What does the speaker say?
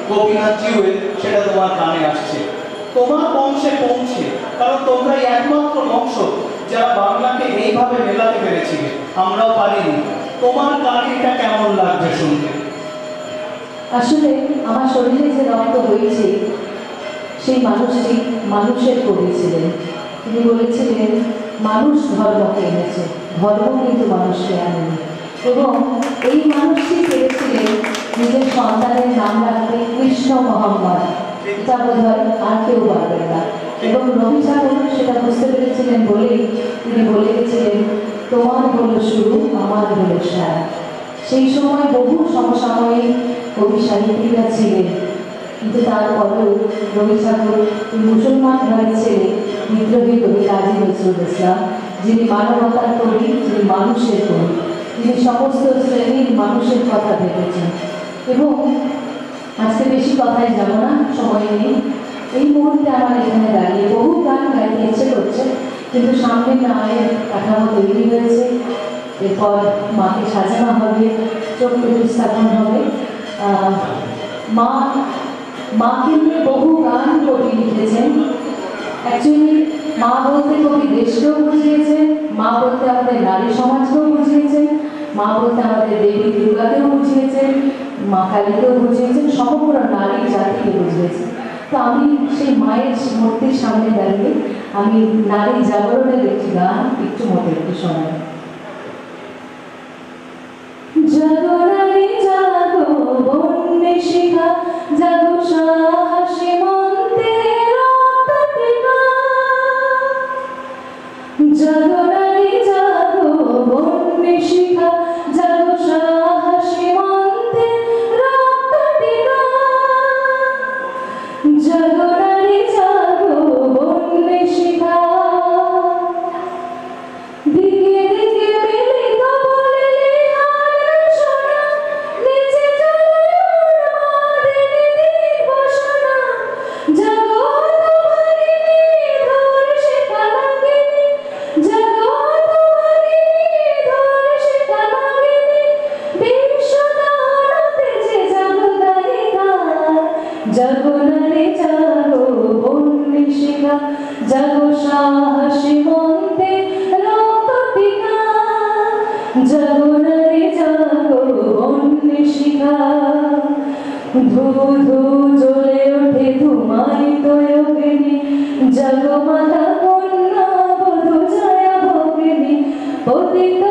গোপীনাথ জিউয়ে সেটা তোমার কানে আসছে, তোমার বংশে পৌঁছে, কারণ তোমরাই একমাত্র বংশ যারা বাংলাকে এইভাবে মেলাতে পেরেছিলে, আমরাও পারিনি। তোমার কানে এটা কেমন লাগছে শুনতে? আসলে আমার শরীরে যে রক্ত হয়েছে সেই মানুষটি মানুষের কবি ছিলেন। তিনি বলেছিলেন মানুষ ধর্মকে এনেছে, ধর্ম কিন্তু মানুষকে আনেনি। এবং এই মানুষটি চেয়েছিলেন নিজের সন্তানের নাম রাখতে কৃষ্ণ মোহাম্মদ, এটা বোধ হয় আর কেউ পারবেন না। এবং রবি ঠাকুর সেটা বুঝতে পেরেছিলেন বলেই তিনি বলে গেছিলেন তোমার হলো শুরু আমার হলো সারা। সেই সময় বহু সমসাময়িক কবি সাহিত্যিকরা ছিলেন, কিন্তু তারপরেও রবি ঠাকুর মুসলমান ঘরের ছেলে, বিদ্রোহী কবি কাজী নজরুল ইসলাম, যিনি মানবতার কবি, যিনি মানুষের কবি, যিনি সমস্ত শ্রেণীর মানুষের কথা ভেবেছেন। এবং আজকে বেশি কথাই যাব না, সময় নেই। এই মুহূর্তে আমার এখানে দাঁড়িয়ে বহু গান গাইতে ইচ্ছে করছে, কিন্তু সামনে মায়ের কাঠামো তৈরি হয়েছে, এরপর মাকে সাজানো হবে, চোখ প্রতিস্থাপন হবে। মাকে নিয়ে বহু গান কবি লিখেছেন। অ্যাকচুয়ালি মা বলতে কবি দেশকেও বুঝিয়েছেন, মা বলতে আমাদের নারী সমাজকেও বুঝিয়েছেন, মা বলতে আমাদের দেবী দুর্গাকেও বুঝিয়েছেন, মা কালীকেও বুঝিয়েছেন, সমগ্র নারী জাতিকে বুঝিয়েছেন। তো আমি সেই মায়ের মূর্তির সামনে দাঁড়িয়ে আমি নারী জাগরণের একটি গান একটু মতো একটু শোনাই। জাগো নারী জাগো বন্যে শিখা, জাগো সাহসী মন্ত্রে রক্ত টিকা। জাগো নারী জাগো বন্যে শিখা, জাগো সাহসী মন্ত্রে রক্ত টিকা। জাগো নারী জাগো বন্যে শিখা, দিকে দিকে মিলিত বলে লিহার শোনা, নিচে চলে মোদের দিবসনা। জাগো তোমারিনি ধরে শিখা লাগিনি, জাগো তোমারিনি ধরে শিখা লাগিনি, বিশ্বদানতে যে জাগো দায়িকা। জাগো নারী জাগো বন্যে শিখা, জাগো সাহসী মন্ত্রে রক্ত টিকা। জাগো নারী জাগো বন্যে শিখা, ধু ধু জ্বলে ওঠে ধুমায়িত অগ্নি, জাগো মাতা কন্যা বধূ ছায়া ভগিনী, পতিত